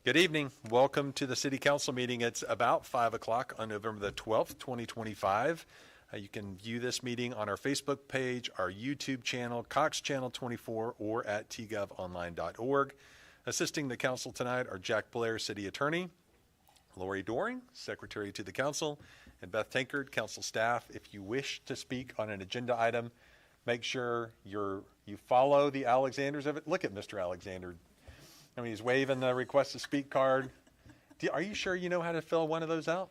Good evening. Welcome to the City Council meeting. It's about 5 o'clock on November the 12th, 2025. You can view this meeting on our Facebook page, our YouTube channel, Cox Channel 24, or at tgovonline.org. Assisting the council tonight are Jack Blair, City Attorney, Lori Doring, Secretary to the Council, and Beth Tankard, Council staff. If you wish to speak on an agenda item, make sure you follow the Alexanders of it. Look at Mr. Alexander. I mean, he's waving the request to speak card. Are you sure you know how to fill one of those out?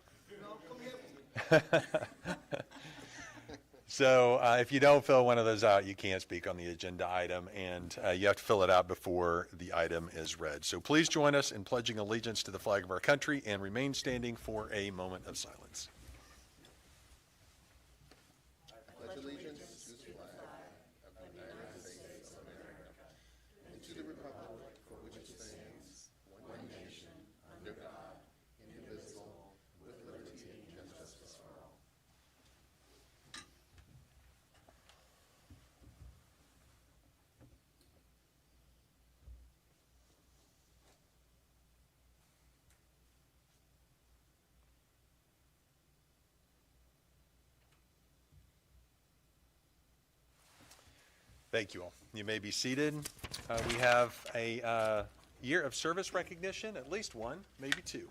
So if you don't fill one of those out, you can't speak on the agenda item, and you have to fill it out before the item is read. So please join us in pledging allegiance to the flag of our country and remain standing for a moment of silence. I pledge allegiance to the flag of the United States of America and to the republic for which it stands, one nation, under God, indivisible, with liberty and justice for all. Thank you all. You may be seated. We have a year of service recognition, at least one, maybe two.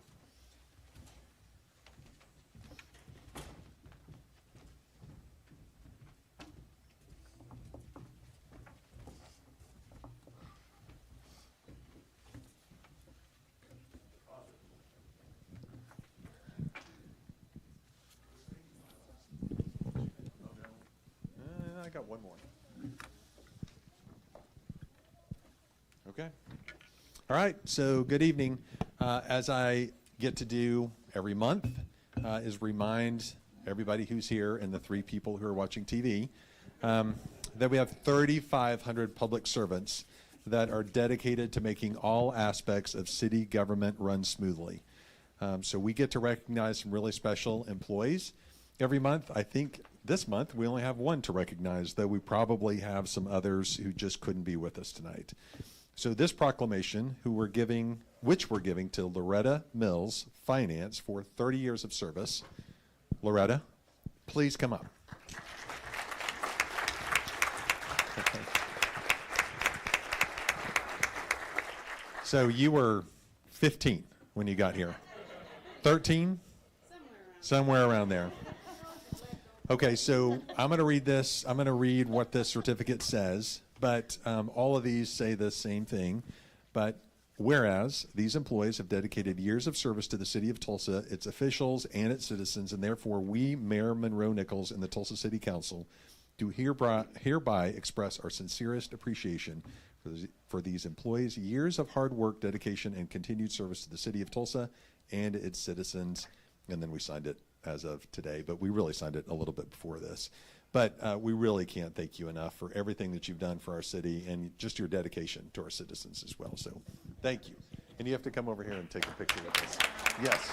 I got one more. Okay. All right. So good evening. As I get to do every month is remind everybody who's here and the 3 people who are watching TV that we have 3,500 public servants that are dedicated to making all aspects of city government run smoothly. So we get to recognize some really special employees every month. I think this month we only have 1 to recognize, though we probably have some others who just couldn't be with us tonight. So this proclamation, which we're giving to Loretta Mills Finance for 30 years of service. Loretta, please come up. So you were 15 when you got here. 13? Somewhere around there. Okay, so I'm going to read this. I'm going to read what this certificate says. But all of these say the same thing. But whereas these employees have dedicated years of service to the city of Tulsa, its officials, and its citizens, and therefore we, Mayor Monroe Nichols and the Tulsa City Council, do hereby express our sincerest appreciation for these employees' years of hard work, dedication, and continued service to the city of Tulsa and its citizens. And then we signed it as of today, but we really signed it a little bit before this. But we really can't thank you enough for everything that you've done for our city and just your dedication to our citizens as well. So thank you. And you have to come over here and take a picture with us. Yes.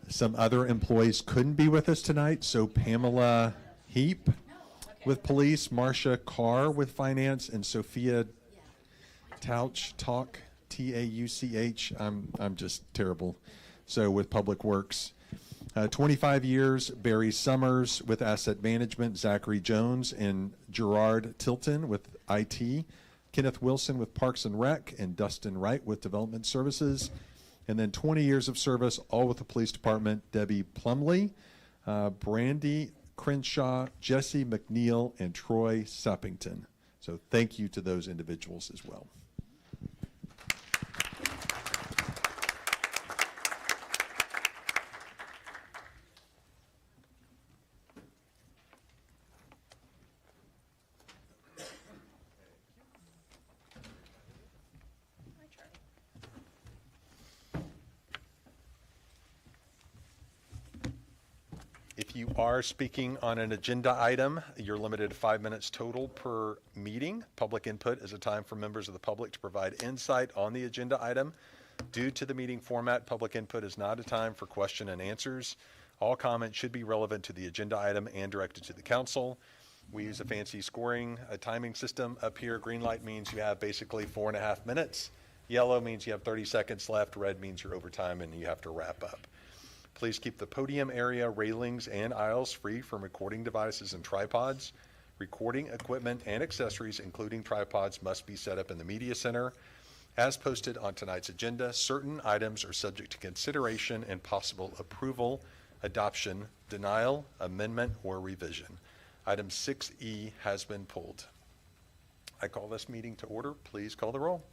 Some other employees couldn't be with us tonight, so Pamela Heap with police, Marcia Carr with finance, and Sophia Tauch, T-A-U-C-H. I'm just terrible. So with public works. 25 years, Barry Summers with asset management, Zachary Jones and Gerard Tilton with IT, Kenneth Wilson with Parks and Rec, and Dustin Wright with development services. And then 20 years of service, all with the police department, Debbie Plumley, Brandy Crenshaw, Jesse McNeil, and Troy Suppington. So thank you to those individuals as well. you are speaking on an agenda item, you're limited to 5 minutes total per meeting. Public input is a time for members of the public to provide insight on the agenda item. Due to the meeting format, public input is not a time for question and answers. All comments should be relevant to the agenda item and directed to the council. We use a fancy scoring, timing system up here. Green light means you have basically 4.5 minutes. Yellow means you have 30 seconds left. Red means you're over time and you have to wrap up. Please keep the podium area, railings, and aisles free from recording devices and tripods. Recording equipment and accessories, including tripods, must be set up in the media center. As posted on tonight's agenda, certain items are subject to consideration and possible approval, adoption, denial, amendment, or revision. Item 6E has been pulled. I call this meeting to order. Please call the roll.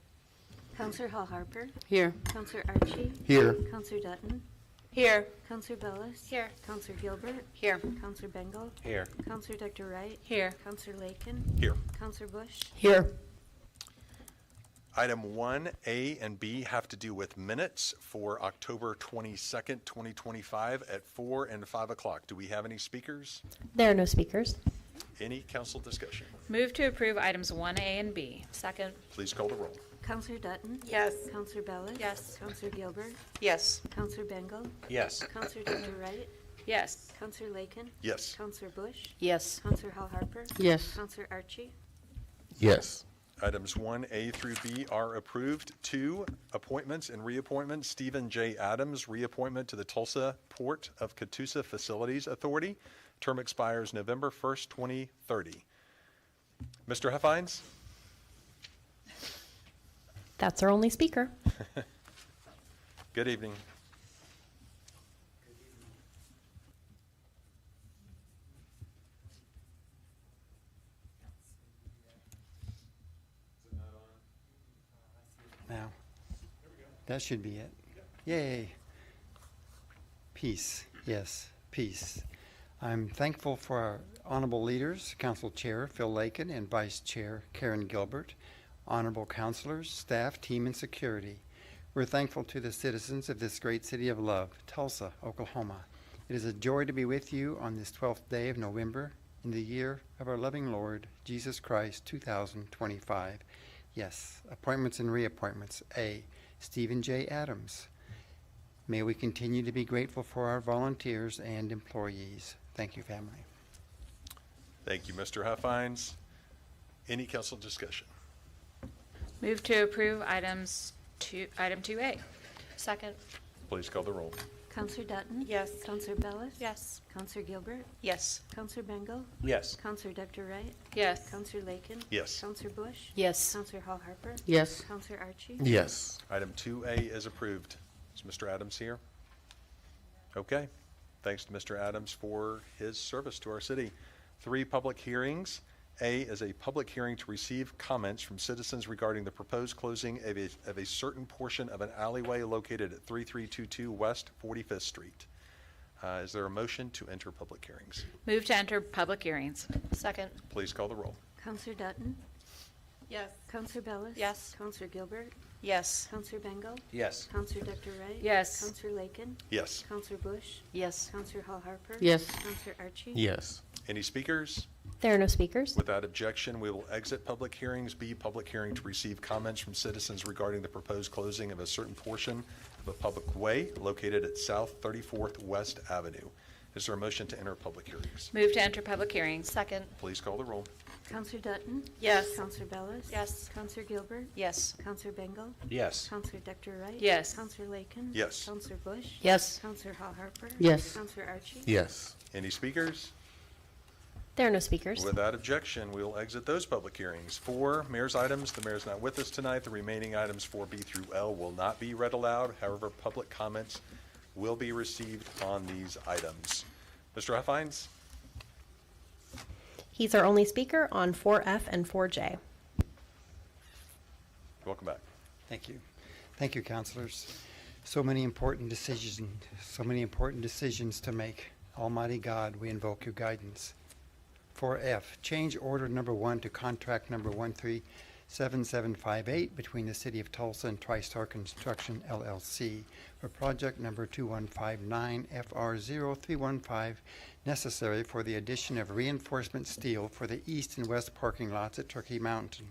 Counselor Hall Harper. Here. Counselor Archie. Here. Counselor Dutton. Here. Counselor Bellis. Here. Counselor Gilbert. Here. Counselor Bengal. Here. Counselor Dr. Wright. Here. Counselor Lakin. Here. Counselor Bush. Here. Item 1A and B have to do with minutes for October 22nd, 2025 at 4 and 5 o'clock. Do we have any speakers? There are no speakers. Any council discussion? Move to approve items 1A and B. Second. Please call the roll. Counselor Dutton. Yes. Counselor Bellis. Yes. Counselor Gilbert. Yes. Counselor Bengal. Yes. Counselor Dr. Wright. Yes. Counselor Lakin. Yes. Counselor Bush. Yes. Counselor Hall Harper. Yes. Counselor Archie. Yes. Items 1A through B are approved. 2, appointments and reappointments. Stephen J. Adams, reappointment to the Tulsa Port of Catoosa Facilities Authority. Term expires November 1st, 2030. Mr. Huffines? That's our only speaker. Good evening. Now, that should be it. Yay. Peace, yes, peace. I'm thankful for our honorable leaders, Council Chair Phil Lakin and Vice Chair Karen Gilbert, honorable counselors, staff, team, and security. We're thankful to the citizens of this great city of love, Tulsa, Oklahoma. It is a joy to be with you on this 12th day of November in the year of our loving Lord, Jesus Christ, 2025. Yes, appointments and reappointments. A, Stephen J. Adams. May we continue to be grateful for our volunteers and employees. Thank you, family. Thank you, Mr. Huffines. Any council discussion? Move to approve item 2A. Second. Please call the roll. Counselor Dutton. Yes. Counselor Bellis. Yes. Counselor Gilbert. Yes. Counselor Bengal. Yes. Counselor Dr. Wright. Yes. Counselor Lakin. Yes. Counselor Bush. Yes. Counselor Hall Harper. Yes. Counselor Archie. Yes. Item 2A is approved. Is Mr. Adams here? Okay. Thanks to Mr. Adams for his service to our city. 3 public hearings. A is a public hearing to receive comments from citizens regarding the proposed closing of a certain portion of an alleyway located at 3322 West 45th Street. Is there a motion to enter public hearings? Move to enter public hearings. Second. Please call the roll. Counselor Dutton. Yes. Counselor Bellis. Yes. Counselor Gilbert. Yes. Counselor Bengal. Yes. Counselor Dr. Wright. Yes. Counselor Lakin. Yes. Counselor Bush. Yes. Counselor Hall Harper. Yes. Counselor Archie. Yes. Any speakers? There are no speakers. Without objection, we will exit public hearings. B, public hearing to receive comments from citizens regarding the proposed closing of a certain portion of a public way located at South 34th West Avenue. Is there a motion to enter public hearings? Move to enter public hearings. Second. Please call the roll. Counselor Dutton. Yes. Counselor Bellis. Yes. Counselor Gilbert. Yes. Counselor Bengal. Yes. Counselor Dr. Wright. Yes. Counselor Lakin. Yes. Counselor Bush. Yes. Counselor Hall Harper. Yes. Counselor Archie. Yes. Any speakers? There are no speakers. Without objection, we will exit those public hearings. 4, mayor's items. The mayor's not with us tonight. The remaining items 4B through L will not be read aloud. However, public comments will be received on these items. Mr. Huffines? He's our only speaker on 4F and 4J. Welcome back. Thank you. Thank you, counselors. So many important decisions to make. Almighty God, we invoke your guidance. 4F, change order number 1 to contract number 7758 between the City of Tulsa and TriStar Construction LLC for project number 2159 FR0315, necessary for the addition of reinforcement steel for the east and west parking lots at Turkey Mountain.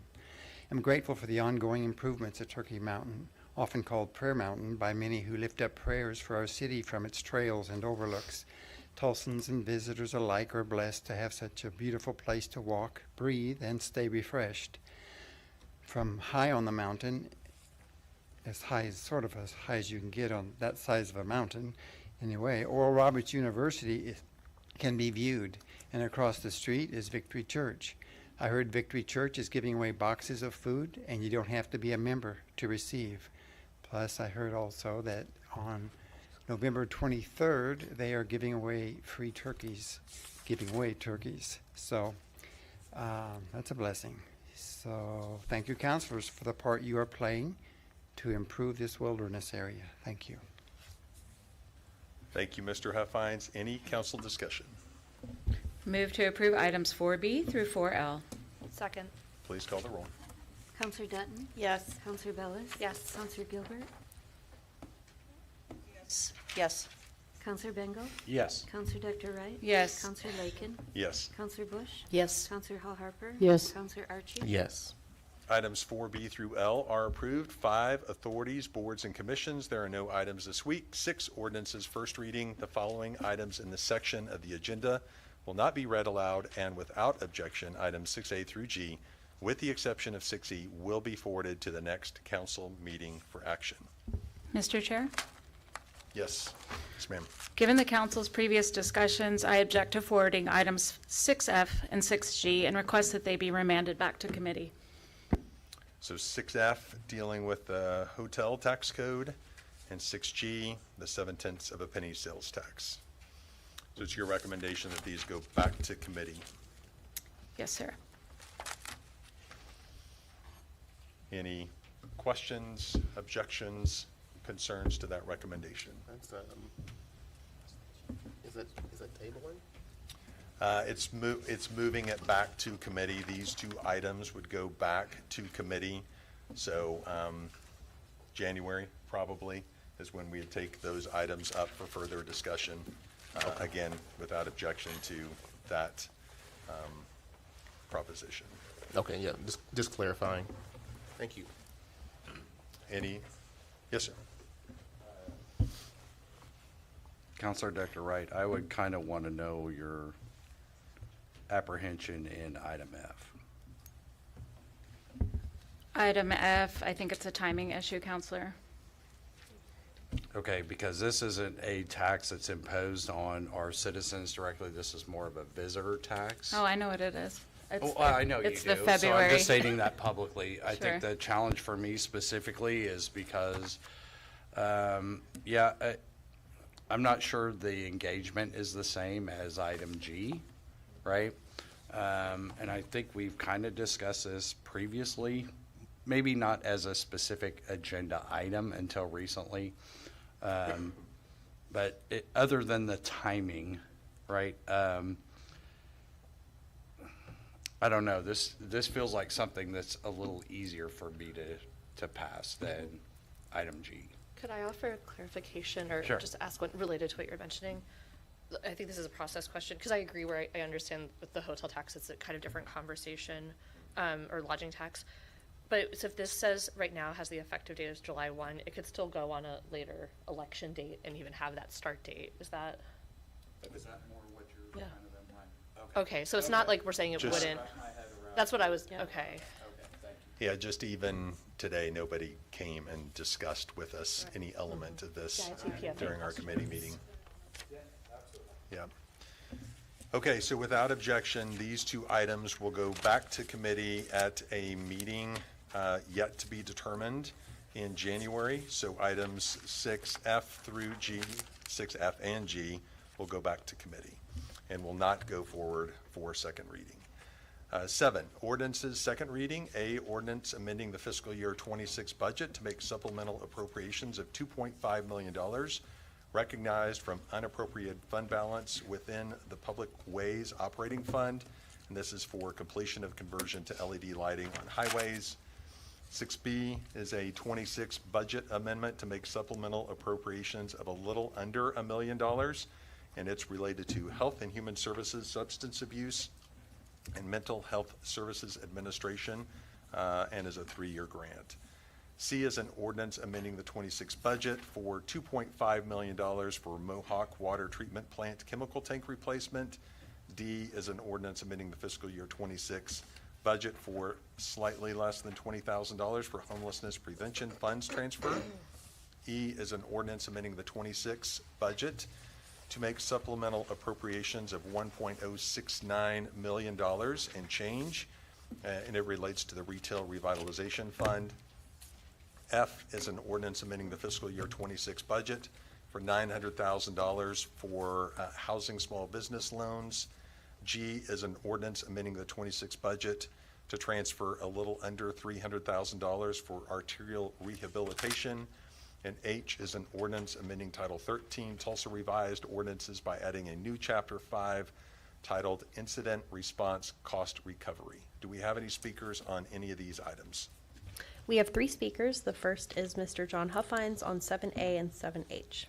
I'm grateful for the ongoing improvements at Turkey Mountain, often called Prayer Mountain by many who lift up prayers for our city from its trails and overlooks. Tulsans and visitors alike are blessed to have such a beautiful place to walk, breathe, and stay refreshed. From high on the mountain, as high as you can get on that size of a mountain, anyway, Oral Roberts University can be viewed, and across the street is Victory Church. I heard Victory Church is giving away boxes of food, and you don't have to be a member to receive. Plus, I heard also that on November 23rd, they are giving away turkeys. So that's a blessing. So thank you, counselors, for the part you are playing to improve this wilderness area. Thank you. Thank you, Mr. Huffines. Any council discussion? Move to approve items 4B through 4L. Second. Please call the roll. Counselor Dutton? Yes. Counselor Bellis? Yes. Counselor Gilbert? Yes. Counselor Bengal? Yes. Counselor Dr. Wright? Yes. Counselor Lakin? Yes. Counselor Bush? Yes. Counselor Hall Harper? Yes. Counselor Archie? Yes. Items 4B through L are approved. 5 authorities, boards, and commissions. There are no items this week. 6 ordinances, first reading. The following items in this section of the agenda will not be read aloud, and without objection, items 6A through G, with the exception of 6E, will be forwarded to the next council meeting for action. Mr. Chair? Yes. Yes, ma'am. Given the council's previous discussions, I object to forwarding items 6F and 6G and request that they be remanded back to committee. So 6F, dealing with the hotel tax code, and 6G, the 7/10 of a penny sales tax. So it's your recommendation that these go back to committee. Yes, sir. Any questions, objections, concerns to that recommendation? That's, is that tabling? It's moving it back to committee. These 2 items would go back to committee. So January probably is when we'd take those items up for further discussion. Again, without objection to that proposition. Okay, yeah, just clarifying. Thank you. Any? Yes, sir. Counselor Dr. Wright, I would kind of want to know your apprehension in item F. Item F, I think it's a timing issue, Counselor. Okay, because this isn't a tax that's imposed on our citizens directly. This is more of a visitor tax. Oh, I know what it is. It's Oh, the- I know you do. It's the So I'm February. just stating that publicly. I Sure. think the challenge for me specifically is because, I'm not sure the engagement is the same as item G, right? And I think we've kind of discussed this previously, maybe not as a specific agenda item until recently. But other than the timing, right? I don't know, this feels like something that's a little easier for me to pass than item G. Could I offer clarification or Sure. just ask what related to what you're mentioning? I think this is a process question because I agree where I understand with the hotel tax, it's a kind of different conversation, or lodging tax. But so if this says right now has the effective date is July 1, it could still go on a later election date and even have that start date. Is that? Is that more what you're Yeah. kind of implying? Okay, so it's not like we're saying it Just- wouldn't. That's what I was, okay. Yeah, just even today, nobody came and discussed with us any element of this Yeah, it's EPFA during our question. committee meeting. Yeah. Okay, so without objection, these 2 items will go back to committee at a meeting yet to be determined in January. So items 6F through G, 6F and G will go back to committee and will not go forward for second reading. 7, ordinances, second reading. A, ordinance amending the fiscal year 26 budget to make supplemental appropriations of $2.5 million recognized from unappropriated fund balance within the Public Ways Operating Fund. And this is for completion of conversion to LED lighting on highways. 6B is a 26 budget amendment to make supplemental appropriations of a little under $1 million, and it's related to Health and Human Services, Substance Abuse, and Mental Health Services Administration, and is a 3-year grant. C is an ordinance amending the 26 budget for $2.5 million for Mohawk Water Treatment Plant chemical tank replacement. D is an ordinance amending the fiscal year 26 budget for slightly less than $20,000 for homelessness prevention funds transfer. E is an ordinance amending the 26 budget to make supplemental appropriations of $1.069 million and change, and it relates to the Retail Revitalization Fund. F is an ordinance amending the fiscal year 26 budget for $900,000 for housing small business loans. G is an ordinance amending the 26 budget to transfer a little under $300,000 for arterial rehabilitation. And H is an ordinance amending Title 13 Tulsa Revised Ordinances by adding a new Chapter 5 titled Incident Response Cost Recovery. Do we have any speakers on any of these items? We have 3 speakers. The first is Mr. John Huffines on 7A and 7H.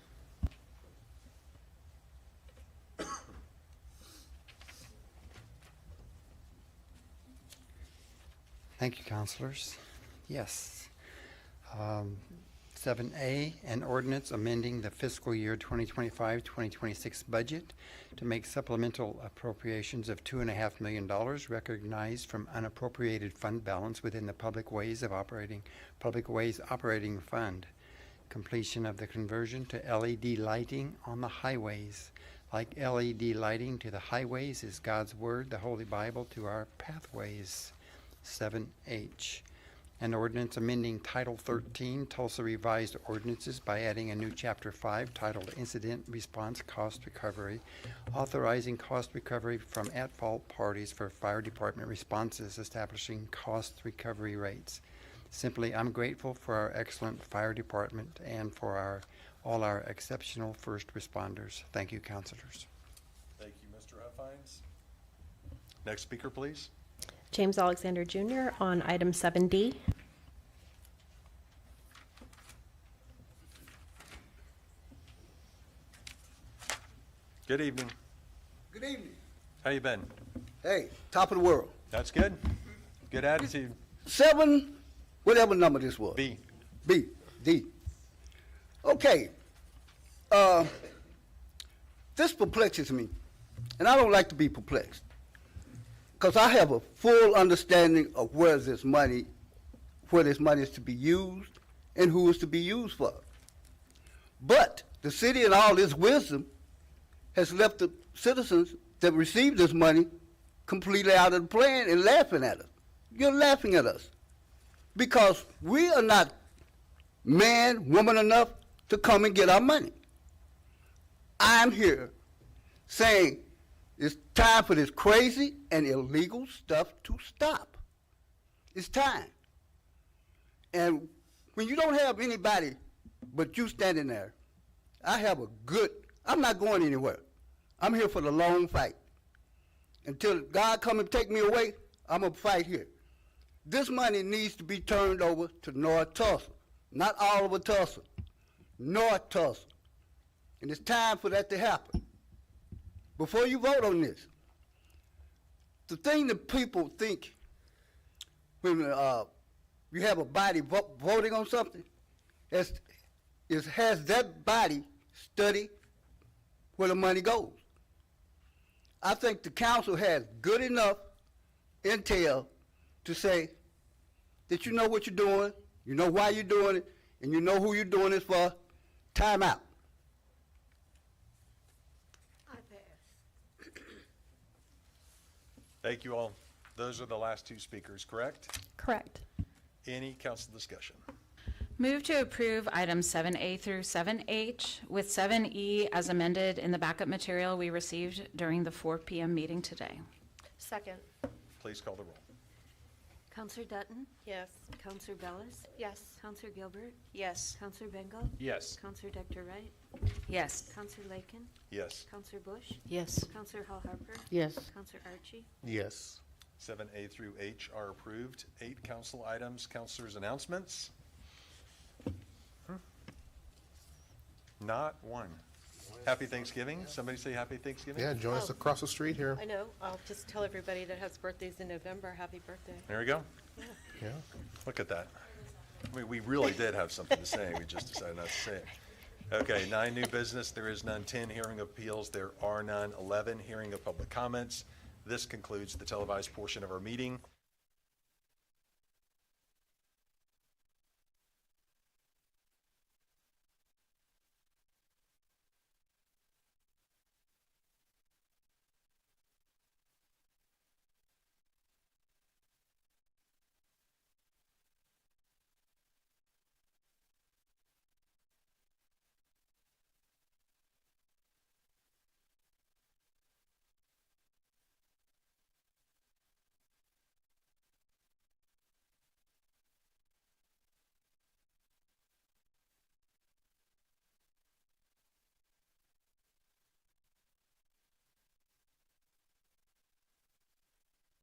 Thank you, councilors. Yes. 7A, an ordinance amending the fiscal year 2025-2026 budget to make supplemental appropriations of $2.5 million recognized from unappropriated fund balance within the Public Ways Operating Fund. Completion of the conversion to LED lighting on the highways. Like LED lighting to the highways is God's Word, the Holy Bible, to our pathways. 7H, an ordinance amending Title 13 Tulsa Revised Ordinances by adding a new Chapter 5 titled Incident Response Cost Recovery, authorizing cost recovery from at-fault parties for fire department responses, establishing cost recovery rates. Simply, I'm grateful for our excellent fire department and for all our exceptional first responders. Thank you, councilors. Thank you, Mr. Huffines. Next speaker, please. James Alexander Jr. on item 7D. Good evening. Good evening. How you been? Hey, top of the world. That's good. Good attitude. 7, whatever number this was. B. B, D. Okay. This perplexes me, and I don't like to be perplexed, because I have a full understanding of where this money is to be used and who is to be used for. But the city, in all its wisdom, has left the citizens that receive this money completely out of the plan and laughing at us. You're laughing at us because we are not man, woman enough to come and get our money. I'm here saying it's time for this crazy and illegal stuff to stop. It's time. And when you don't have anybody but you standing there, I'm not going anywhere. I'm here for the long fight. Until God come and take me away, I'm going to fight here. This money needs to be turned over to North Tulsa. Not all over Tulsa. North Tulsa. And it's time for that to happen. Before you vote on this, the thing that people think when you have a body voting on something has that body study where the money goes. I think the council has good enough intel to say that you know what you're doing, you know why you're doing it, and you know who you're doing it for. Time out. Thank you all. Those are the last 2 speakers, correct? Correct. Any council discussion? Move to approve items 7A through 7H with 7E as amended in the backup material we received during the 4 p.m. meeting today. Second. Please call the roll. Counselor Dutton? Yes. Counselor Bellis? Yes. Counselor Gilbert? Yes. Counselor Bengal? Yes. Counselor Dr. Wright? Yes. Counselor Lakin? Yes. Counselor Bush? Yes. Counselor Hall Harper? Yes. Counselor Archie? Yes. 7A through H are approved. 8 council items, councilors' announcements. Not one. Happy Thanksgiving. Somebody say Happy Thanksgiving. Yeah, join us across the street here. I know. I'll just tell everybody that has birthdays in November, happy birthday. There we go. Yeah. Look at that. I mean, we really did have something to say. We just decided not to say it. Okay, 9 new business. There is none. 10 hearing of appeals. There are none. 11 hearing of public comments. This concludes the televised portion of our meeting.